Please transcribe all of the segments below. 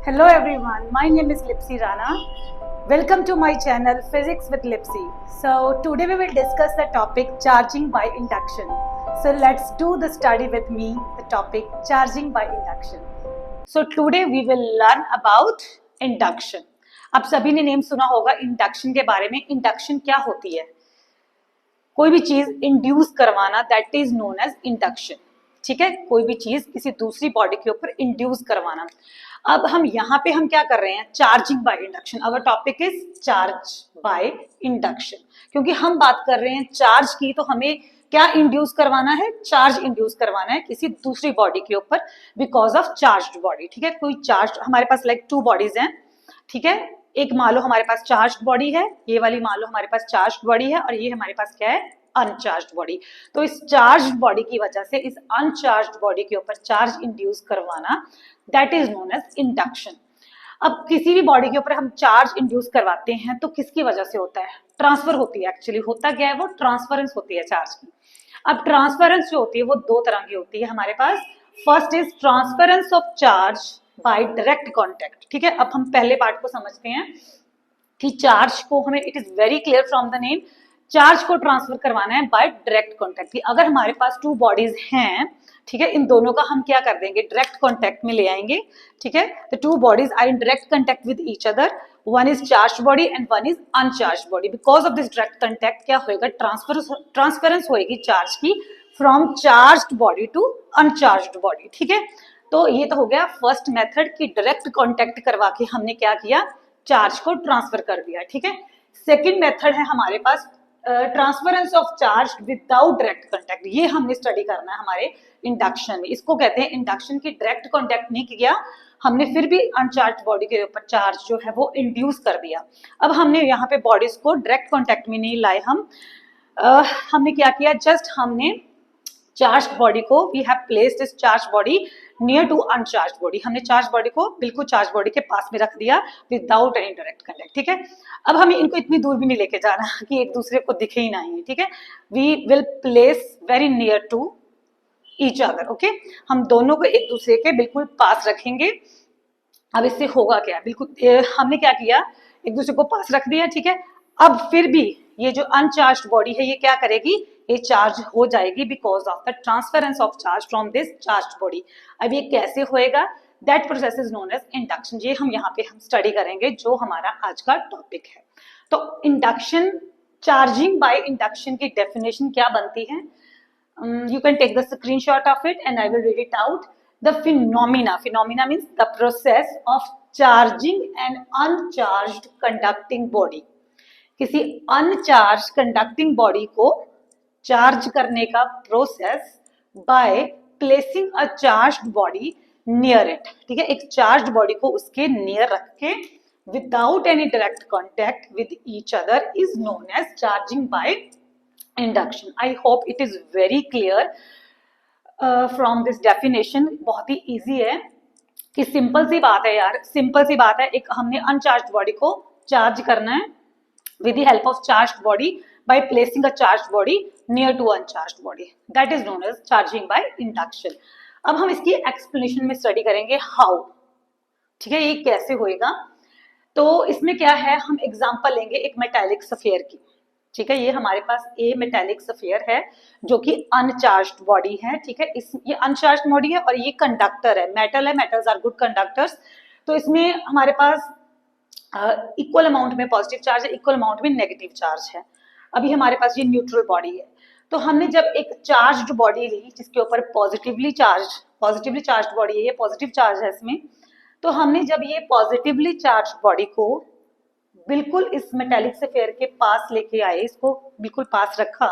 Hello everyone, my name is Lipsy Rana. Welcome to my channel Physics with Lipsy. So today we will discuss the topic charging by induction. So let's do the study with me, the topic charging by induction. So today we will learn about induction. अब सभी ने name सुना होगा induction के बारे में. Induction क्या होती है? कोई भी चीज इंड्यूस करवाना, that is known as induction. ठीक है, कोई भी चीज किसी दूसरी बॉडी के ऊपर इंड्यूस करवाना. अब हम यहाँ पे हम क्या कर रहे हैं? Charging by induction. Our topic is charge by induction. क्योंकि हम बात कर रहे हैं चार्ज की, तो हमें क्या इंड्यूस करवाना है? चार्ज इंड्यूस करवाना है किसी दूसरी बॉडी के ऊपर बिकॉज ऑफ चार्ज्ड बॉडी. ठीक है, कोई चार्ज, हमारे पास लाइक टू बॉडीज हैं. ठीक है, एक मान लो हमारे पास चार्ज्ड बॉडी है, ये वाली मान लो हमारे पास चार्ज्ड बॉडी है, और ये हमारे पास क्या है? Uncharged body. तो इस चार्ज्ड बॉडी की वजह से इस अनचार्ज्ड बॉडी के ऊपर चार्ज इंड्यूस करवाना, that is known as induction. अब किसी भी बॉडी के ऊपर हम चार्ज इंड्यूस करवाते हैं तो किसकी वजह से होता है? ट्रांसफर होती है. एक्चुअली होता क्या है? वो ट्रांसफरेंस होती है चार्ज की. अब ट्रांसफरेंस जो होती है वो दो तरह की होती है हमारे पास. First is transference of charge by direct contact. ठीक है, अब हम पहले पार्ट को समझते हैं कि चार्ज को हमें, it is very clear from the name, charge को ट्रांसफर करवाना है बाय डायरेक्ट कॉन्टेक्ट. अगर हमारे पास टू बॉडीज हैं, ठीक है, इन दोनों का हम क्या कर देंगे? डायरेक्ट कॉन्टेक्ट में ले आएंगे. ठीक है, the two bodies are in direct contact with each other. One is charge body and one is uncharge body. Because of this direct contact क्या होएगा? ट्रांसफरेंस होएगी चार्ज की from charged body to uncharged body. ठीक है, तो ये तो हो गया फर्स्ट मेथड कि डायरेक्ट कॉन्टेक्ट करवा के हमने क्या किया? चार्ज को ट्रांसफर कर दिया. ठीक है, सेकेंड मेथड है हमारे पास transference of charge without direct contact. ये हमने स्टडी करना है हमारे इंडक्शन में. इसको कहते हैं इंडक्शन की डायरेक्ट कॉन्टेक्ट नहीं किया हमने, फिर भी अनचार्ज बॉडी के ऊपर चार्ज जो है वो इंड्यूस कर दिया. अब हमने यहाँ पे बॉडीज को डायरेक्ट कॉन्टेक्ट में नहीं लाए हम. हमने क्या किया? जस्ट हमने चार्ज बॉडी को, we have placed this charge body near to uncharge body. हमने चार्ज बॉडी को बिल्कुल चार्ज बॉडी के पास में रख दिया विदाउट एनी डायरेक्ट कॉन्टेक्ट. ठीक है, अब हमें इनको इतनी दूर भी नहीं लेके जाना कि एक दूसरे को दिखे ही नहीं. ठीक है, we will place very near to each other. Okay, हम दोनों को एक दूसरे के बिल्कुल पास रखेंगे. अब इससे होगा क्या? बिल्कुल हमने क्या किया? एक दूसरे को पास रख दिया. ठीक है, अब फिर भी ये जो अनचार्ज्ड बॉडी है ये क्या करेगी? ये चार्ज हो जाएगी because of the transference of charge from this charged body. अब ये कैसे होएगा? That process is known as induction. ये हम यहाँ पे हम स्टडी करेंगे जो हमारा आज का टॉपिक है. तो इंडक्शन, चार्जिंग बाय इंडक्शन की डेफिनेशन क्या बनती है? You can take the screenshot of it and I will read it out. The phenomena means the process of charging an uncharged conducting body. किसी अनचार्ज कंडक्टिंग बॉडी को charge करने का process by placing a charged body near it. ठीक है, एक charged body को उसके near रख के without any direct contact with each other is known as charging by induction. I hope it is very clear from this definition. बहुत ही easy है कि सिंपल सी बात है यार, सिंपल सी बात है. एक हमने अनचार्ज्ड बॉडी को चार्ज करना है with the help of charged body by placing a charged body near to uncharged body. That is known as charging by induction. अब हम इसकी एक्सप्लेनेशन में स्टडी करेंगे हाउ. ठीक है, ये कैसे होएगा? तो इसमें क्या है, हम एग्जांपल लेंगे एक मेटालिक सफेयर की. ठीक है, ये हमारे पास ए मेटालिक सफेयर है जो कि अनचार्ज्ड बॉडी है. ठीक है, ये अनचार्ज्ड बॉडी है और ये कंडक्टर है, मेटल है. Metals are good conductors. तो इसमें हमारे पास इक्वल अमाउंट में पॉजिटिव चार्ज है, इक्वल अमाउंट में नेगेटिव चार्ज है. अभी हमारे पास ये न्यूट्रल बॉडी है. तो हमने जब एक चार्ज्ड बॉडी ली जिसके ऊपर पॉजिटिवली चार्ज बॉडी है, ये पॉजिटिव चार्ज है इसमें. तो हमने जब ये पॉजिटिवली चार्ज बॉडी को बिल्कुल इस मेटालिक सफेयर के पास लेके आए, इसको बिल्कुल पास रखा,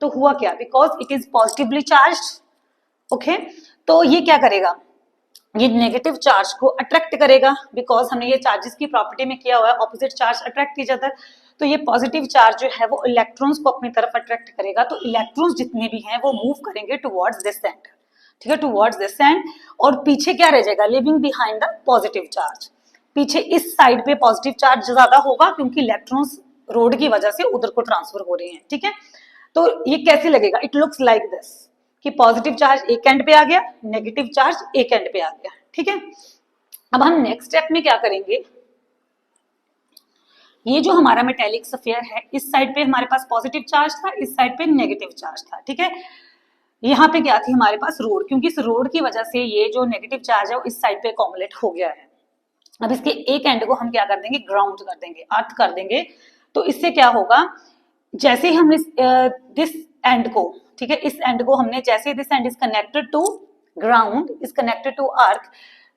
तो हुआ क्या? Because it is positively charged. Okay, तो ये क्या करेगा? ये नेगेटिव चार्ज को अट्रैक्ट करेगा बिकॉज हमने ये चार्जेस की प्रॉपर्टी में किया हुआ है, opposite charge attract each other. तो ये पॉजिटिव चार्ज जो है वो इलेक्ट्रॉन्स को अपनी तरफ अट्रैक्ट करेगा. तो इलेक्ट्रॉन्स जितने भी हैं वो मूव करेंगे टुवर्ड्स दिस सेंटर. ठीक है, टुवर्ड्स दिस सेंटर. और पीछे क्या रह जाएगा? Living behind the positive charge. पीछे इस साइड पे पॉजिटिव चार्ज ज्यादा होगा क्योंकि इलेक्ट्रॉन्स रोड की वजह से उधर को ट्रांसफर हो रहे हैं. ठीक है, तो ये कैसे लगेगा? इट लुक्स लाइक दिस कि पॉजिटिव चार्ज एक एंड पे आ गया, नेगेटिव चार्ज एक एंड पे आ गया. ठीक है, अब हम नेक्स्ट स्टेप में क्या करेंगे, ये जो हमारा मेटेलिक स्फीयर है, इस साइड पे हमारे पास पॉजिटिव चार्ज था, इस साइड पे नेगेटिव चार्ज था, ठीक है। यहाँ पे क्या थी हमारे पास रोड, क्योंकि इस रोड की वजह से ये जो नेगेटिव चार्ज है वो इस साइड पे अकोमोलेट हो गया है। अब इसके एक एंड को हम क्या कर देंगे, ग्राउंड कर देंगे, अर्थ कर देंगे। तो इससे क्या होगा, जैसे ही हमने दिस एंड को, ठीक है, इस एंड को हमने जैसे this end is connected to ground, is connected to earth,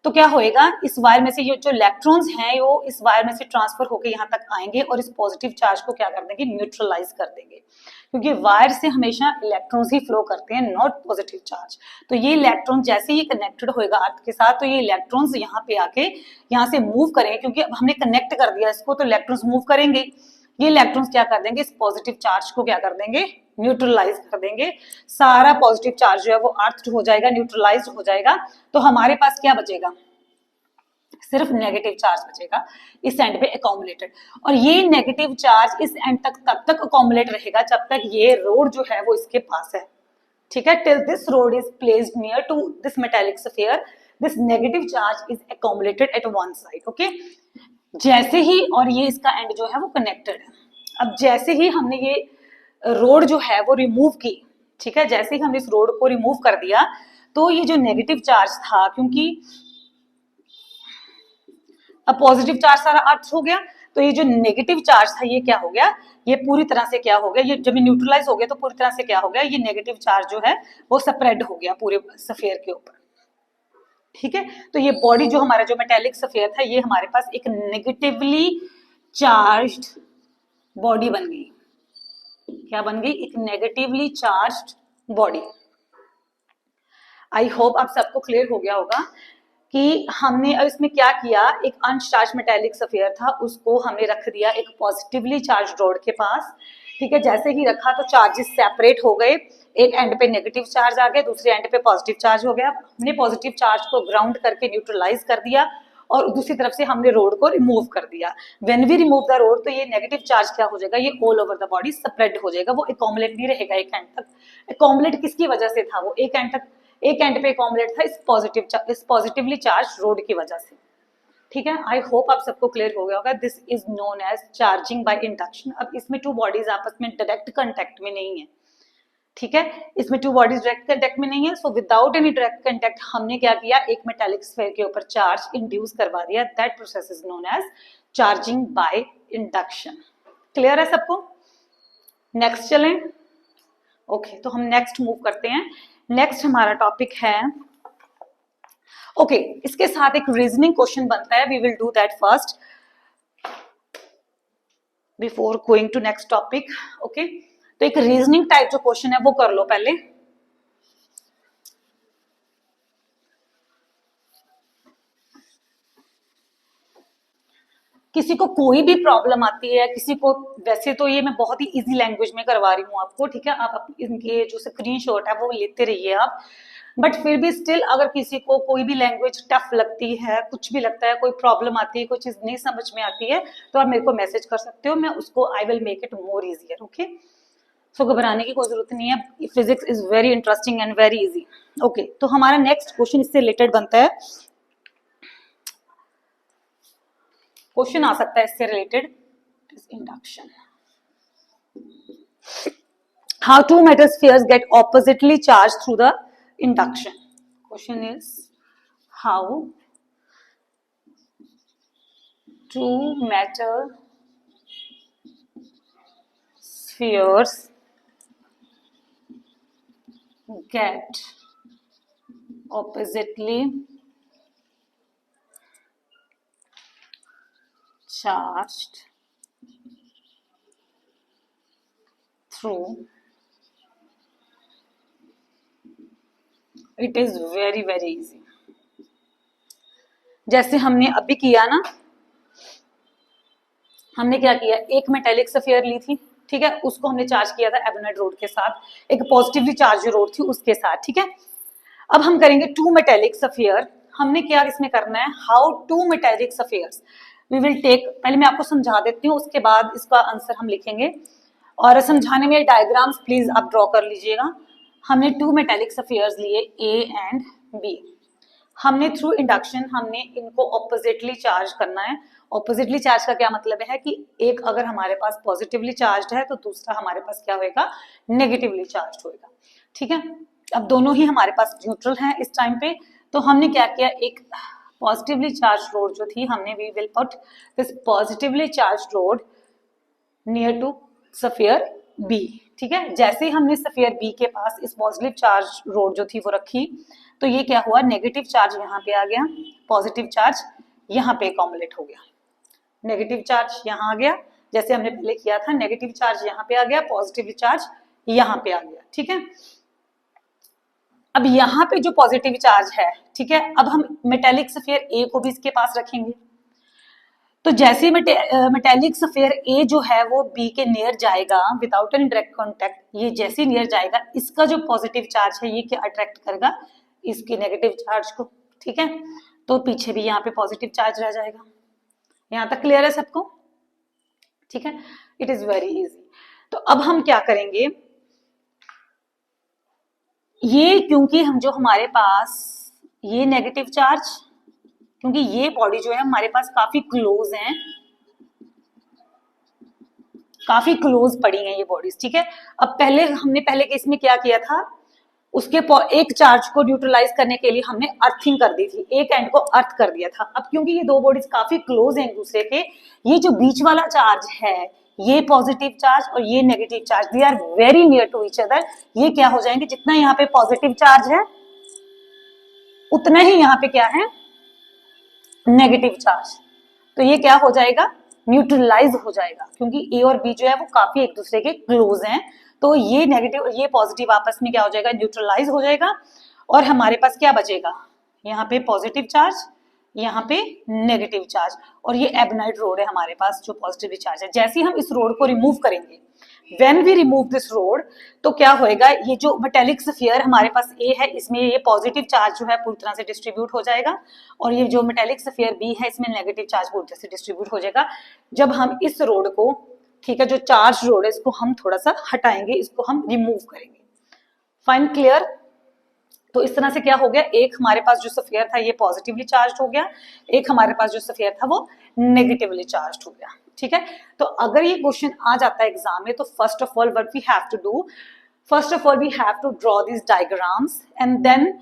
तो क्या होएगा, इस वायर में से ये जो इलेक्ट्रॉन्स हैं वो इस वायर में से ट्रांसफर होकर यहाँ तक आएंगे और इस पॉजिटिव चार्ज को क्या कर देंगे, न्यूट्रलाइज कर देंगे, क्योंकि वायर से हमेशा इलेक्ट्रॉन्स ही फ्लो करते हैं, नॉट पॉजिटिव चार्ज। तो ये इलेक्ट्रॉन जैसे ही कनेक्टेड होएगा अर्थ के साथ, तो ये इलेक्ट्रॉन्स यहाँ पे आके यहाँ से मूव करेंगे, क्योंकि अब हमने कनेक्ट कर दिया इसको, तो इलेक्ट्रॉन्स मूव करेंगे। ये इलेक्ट्रॉन्स क्या कर देंगे, इस पॉजिटिव चार्ज को क्या कर देंगे, न्यूट्रलाइज कर देंगे। सारा पॉजिटिव चार्ज जो है वो अर्थ हो जाएगा, न्यूट्रलाइज हो जाएगा। तो हमारे पास क्या बचेगा, सिर्फ नेगेटिव चार्ज बचेगा इस एंड पे अकोमोलेटेड। और ये नेगेटिव चार्ज इस एंड तक तब तक अकोमोलेट रहेगा जब तक ये रोड जो है वो इसके पास है, ठीक है। Till this rod is placed near to this metallic sphere, this negative charge is accumulated at one side, okay. जैसे ही, और ये इसका एंड जो है वो कनेक्टेड है, अब जैसे ही हमने ये रोड जो है वो रिमूव की, ठीक है, जैसे ही हमने इस रोड को रिमूव कर दिया, तो ये जो नेगेटिव चार्ज था, क्योंकि अब पॉजिटिव चार्ज सारा अर्थ हो गया, तो ये जो नेगेटिव चार्ज था ये क्या हो गया, ये पूरी तरह से क्या हो गया, ये जब ये न्यूट्रलाइज हो गया तो पूरी तरह से क्या हो गया, ये नेगेटिव चार्ज जो है वो स्प्रेड हो गया पूरे स्फीयर के ऊपर, ठीक है। तो ये बॉडी जो हमारा जो मेटेलिक स्फीयर था, ये हमारे पास एक नेगेटिवली चार्ज्ड बॉडी बन गई। क्या बन गई, एक negatively charged body. I hope आप सबको क्लियर हो गया होगा कि हमने अब इसमें क्या किया, एक अनचार्ज मेटेलिक स्फीयर था, उसको हमने रख दिया एक पॉजिटिवली चार्ज रोड के पास, ठीक है। जैसे ही रखा तो चार्जेस सेपरेट हो गए, एक एंड पे नेगेटिव चार्ज आ गया, दूसरे एंड पे पॉजिटिव चार्ज हो गया। हमने पॉजिटिव चार्ज को ग्राउंड करके न्यूट्रलाइज कर दिया और दूसरी तरफ से हमने रोड को रिमूव कर दिया। When we remove the rod, तो ये नेगेटिव चार्ज क्या हो जाएगा, ये all over the body spread हो जाएगा, वो अकोमोलेट नहीं रहेगा एक एंड तक। अकोमोलेट किसकी वजह से था, वो एक एंड तक, एक एंड पे अकोमोलेट था इस पॉजिटिवली चार्ज रोड की वजह से, ठीक है। आई होप आप सबको क्लियर हो गया होगा। This is known as charging by induction. अब इसमें टू बॉडीज आपस में डायरेक्ट कांटेक्ट में नहीं है, ठीक है, इसमें टू बॉडीज डायरेक्ट कांटेक्ट में नहीं है। So without any direct contact हमने क्या किया, एक मेटालिक स्फीयर के ऊपर चार्ज इंड्यूस करवा दिया। That process is known as charging by induction. Clear है सबको? नेक्स्ट चलें। ओके, तो हम नेक्स्ट मूव करते हैं। नेक्स्ट हमारा टॉपिक है, ओके, इसके साथ एक रीजनिंग क्वेश्चन बनता है। We will do that first before going to next topic, okay. तो एक रीजनिंग टाइप जो क्वेश्चन है वो कर लो पहले। किसी को कोई भी प्रॉब्लम आती है, किसी को, वैसे तो ये मैं बहुत ही इजी लैंग्वेज में करवा रही हूँ आपको, ठीक है। आप इनके जो स्क्रीनशॉट है वो लेते रहिए आप, बट फिर भी स्टिल अगर किसी को कोई भी लैंग्वेज टफ लगती है, कुछ भी लगता है, कोई प्रॉब्लम आती है, कोई चीज नहीं समझ में आती है, तो आप मेरे को मैसेज कर सकते हो, मैं उसको I will make it more easier, okay. So घबराने की कोई जरूरत नहीं है, physics is very interesting and very easy, okay. तो हमारा नेक्स्ट क्वेश्चन इससे रिलेटेड बनता है, क्वेश्चन आ सकता है इससे related, induction. How two metal spheres get oppositely charged through the induction. Question is how two metal spheres get oppositely charged through, it is very very easy. जैसे हमने अभी किया ना, हमने क्या किया, एक मेटेलिक स्फीयर ली थी, ठीक है, उसको हमने चार्ज किया था एबोनेट रोड के साथ, एक पॉजिटिवली चार्ज रोड थी उसके साथ, ठीक है। अब हम करेंगे टू मेटेलिक स्फीयर। हमने क्या इसमें करना है, how two metallic spheres we will take, पहले मैं आपको समझा देती हूँ, उसके बाद इसका आंसर हम लिखेंगे। और समझाने में डायग्राम्स प्लीज आप ड्रॉ कर लीजिएगा। हमने टू मेटेलिक स्फीयर्स लिए, ए एंड बी। हमने थ्रू इंडक्शन हमने इनको ऑपोजिटली चार्ज करना है। ऑपोजिटली चार्ज का क्या मतलब है कि एक अगर हमारे पास पॉजिटिवली चार्ज है तो दूसरा हमारे पास क्या होएगा, नेगेटिवली चार्ज होएगा। ठीक है, अब दोनों ही हमारे पास न्यूट्रल हैं इस टाइम पे, तो हमने क्या किया, एक पॉजिटिवली चार्ज रोड जो थी हमने, we will put this positively charge rod near to sphere B. ठीक है, जैसे ही हमने स्फीयर बी के पास इस पॉजिटिव चार्ज रोड जो थी वो रखी, तो ये क्या हुआ, नेगेटिव चार्ज यहाँ पे आ गया, पॉजिटिव चार्ज यहाँ पे अकोमोलेट हो गया, नेगेटिव चार्ज यहाँ आ गया, जैसे हमने पहले किया था, नेगेटिव चार्ज यहाँ पे आ गया, पॉजिटिव चार्ज यहाँ पे आ गया। ठीक है, अब यहाँ पे जो पॉजिटिव चार्ज है, ठीक है, अब हम मेटेलिक स्फीयर ए को भी इसके पास रखेंगे। तो जैसे मेटेलिक स्फीयर ए जो है वो बी के नियर जाएगा विदाउट एनी डायरेक्ट कॉन्टेक्ट, ये जैसे नियर जाएगा, इसका जो पॉजिटिव चार्ज है ये क्या अट्रैक्ट करेगा, इसके नेगेटिव चार्ज को। ठीक है, तो पीछे भी यहाँ पे पॉजिटिव चार्ज रह जाएगा। यहाँ तक क्लियर है सबको? ठीक है, इट इज वेरी इजी। तो अब हम क्या करेंगे, ये क्योंकि हम जो हमारे पास ये नेगेटिव चार्ज, क्योंकि ये बॉडी जो है हमारे पास काफी क्लोज हैं, काफी क्लोज पड़ी हैं ये बॉडीज। ठीक है, अब हमने पहले केस में क्या किया था, उसके एक चार्ज को न्यूट्रलाइज करने के लिए हमने अर्थिंग कर दी थी, एक एंड को अर्थ कर दिया था। अब क्योंकि ये दो बॉडीज काफी क्लोज हैं एक दूसरे के, ये जो बीच वाला चार्ज है, ये पॉजिटिव चार्ज और ये negative charge, they are very near to each other. ये क्या हो जाएंगे, जितना यहाँ पे पॉजिटिव चार्ज है उतना ही यहाँ पे क्या है, नेगेटिव चार्ज। तो ये क्या हो जाएगा, न्यूट्रलाइज हो जाएगा, क्योंकि ए और बी जो है वो काफी एक दूसरे के क्लोज हैं। तो ये नेगेटिव और ये पॉजिटिव आपस में क्या हो जाएगा, न्यूट्रलाइज हो जाएगा, और हमारे पास क्या बचेगा, यहाँ पे पॉजिटिव चार्ज, यहाँ पे नेगेटिव चार्ज, और ये एबनाइट रोड है हमारे पास जो पॉजिटिव चार्ज है। जैसे ही हम इस रोड को रिमूव करेंगे, when we remove this rod, तो क्या होएगा, ये जो मेटेलिक स्फीयर हमारे पास ए है, इसमें ये पॉजिटिव चार्ज जो है पूरी तरह से डिस्ट्रीब्यूट हो जाएगा, और ये जो मेटेलिक स्फीयर बी है इसमें नेगेटिव चार्ज पूरी तरह से डिस्ट्रीब्यूट हो जाएगा। जब हम इस रोड को, ठीक है, जो चार्ज रोड है इसको हम थोड़ा सा हटाएंगे, इसको हम रिमूव करेंगे। Fine, clear? तो इस तरह से क्या हो गया, एक हमारे पास जो स्फीयर था ये पॉजिटिवली चार्ज हो गया, एक हमारे पास जो स्फीयर था वो नेगेटिवली चार्ज हो गया। ठीक है, तो अगर ये क्वेश्चन आ जाता है एग्जाम में, तो first of all what we have to do, first of all we have to draw this diagrams, and then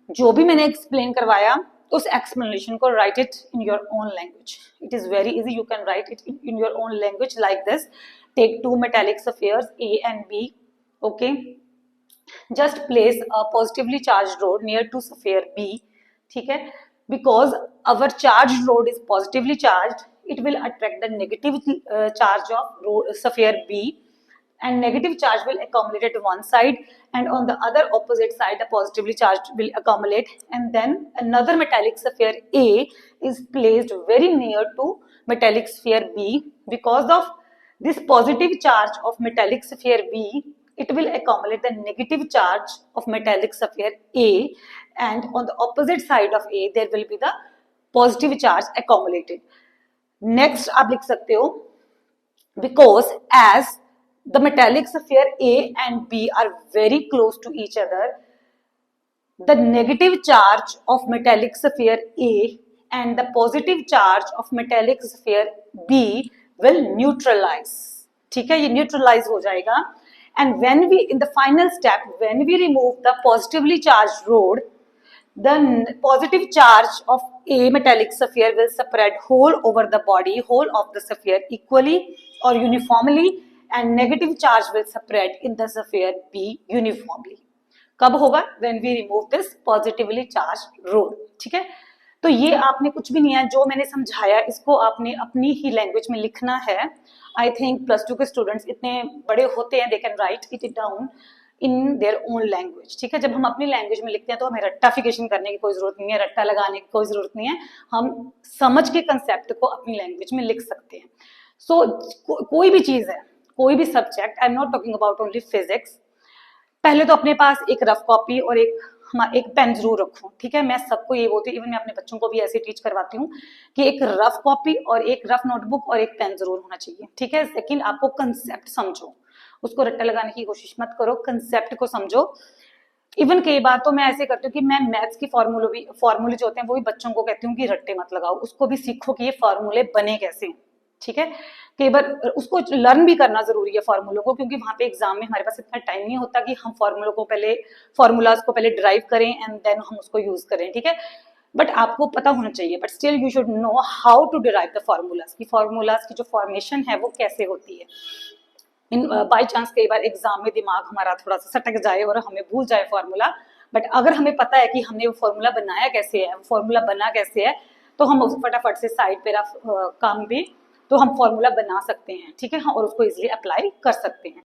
जो भी मैंने एक्सप्लेन करवाया उस एक्सप्लेनेशन को write it in your own language. It is very easy, you can write it in your own language like this. Take two metallic spheres A and B, okay, just place a positively charged rod near to sphere B, ठीक है, because our charged rod is positively charged, it will attract the negative charge of sphere B, and negative charge will accumulate at one side, and on the other opposite side the positively charged will accumulate, and then another metallic sphere A is placed very near to metallic sphere B. Because of this positive charge of metallic sphere B, it will accumulate the negative charge of metallic sphere A, and on the opposite side of A there will be the positive charge accumulated. Next आप लिख सकते हो, because as the metallic sphere A and B are very close to each other, the negative charge of metallic sphere A and the positive charge of metallic sphere B will neutralize. ठीक है, ये neutralize हो जाएगा, and when we, in the final step, when we remove the positively charged rod, the positive charge of a metallic sphere will spread whole over the body, whole of the sphere equally or uniformly, and negative charge will spread in the sphere B uniformly. कब होगा, when we remove this positively charged rod. ठीक है, तो ये आपने कुछ भी नहीं है, जो मैंने समझाया इसको आपने अपनी ही लैंग्वेज में लिखना है। आई थिंक +2 के स्टूडेंट्स इतने बड़े होते हैं, they can write it down in their own language. ठीक है, जब हम अपनी लैंग्वेज में लिखते हैं तो हमें रट्टाफिकेशन करने की कोई जरूरत नहीं है, रट्टा लगाने की कोई जरूरत नहीं है, हम समझ के कंसेप्ट को अपनी लैंग्वेज में लिख सकते हैं। सो कोई भी चीज है, कोई भी subject, I am not talking about only physics, पहले तो अपने पास एक रफ कॉपी और एक पेन जरूर रखो। ठीक है, मैं सबको ये बोलती हूँ, इवन मैं अपने बच्चों को भी ऐसे टीच करवाती हूँ कि एक रफ कॉपी और एक रफ नोटबुक और एक पेन जरूर होना चाहिए। ठीक है, लेकिन आपको कंसेप्ट समझो, उसको रट्टा लगाने की कोशिश मत करो, कंसेप्ट को समझो। इवन कई बार तो मैं ऐसे करती हूँ कि मैं मैथ्स की फॉर्मूले जो होते हैं वो भी बच्चों को कहती हूँ कि रट्टे मत लगाओ, उसको भी सीखो कि ये फॉर्मूले बने कैसे हैं। ठीक है, कई बार उसको लर्न भी करना जरूरी है फॉर्मूलों को, क्योंकि वहां पे एग्जाम में हमारे पास इतना टाइम नहीं होता कि हम फॉर्मूलाज को पहले ड्राइव करें एंड देन हम उसको यूज करें। ठीक है, बट आपको पता होना चाहिए, but still you should know how to derive the formulas की जो फॉर्मेशन है वो कैसे होती है। इन बाई चांस कई बार एग्जाम में दिमाग हमारा थोड़ा सा सटक जाए और हमें भूल जाए फॉर्मूला, बट अगर हमें पता है कि हमने वो फॉर्मूला बनाया कैसे है, फॉर्मूला बना कैसे है, तो हम उस फटाफट से साइड पे काम भी तो हम फॉर्मूला बना सकते हैं। ठीक है, और उसको इजिली अप्लाई कर सकते हैं।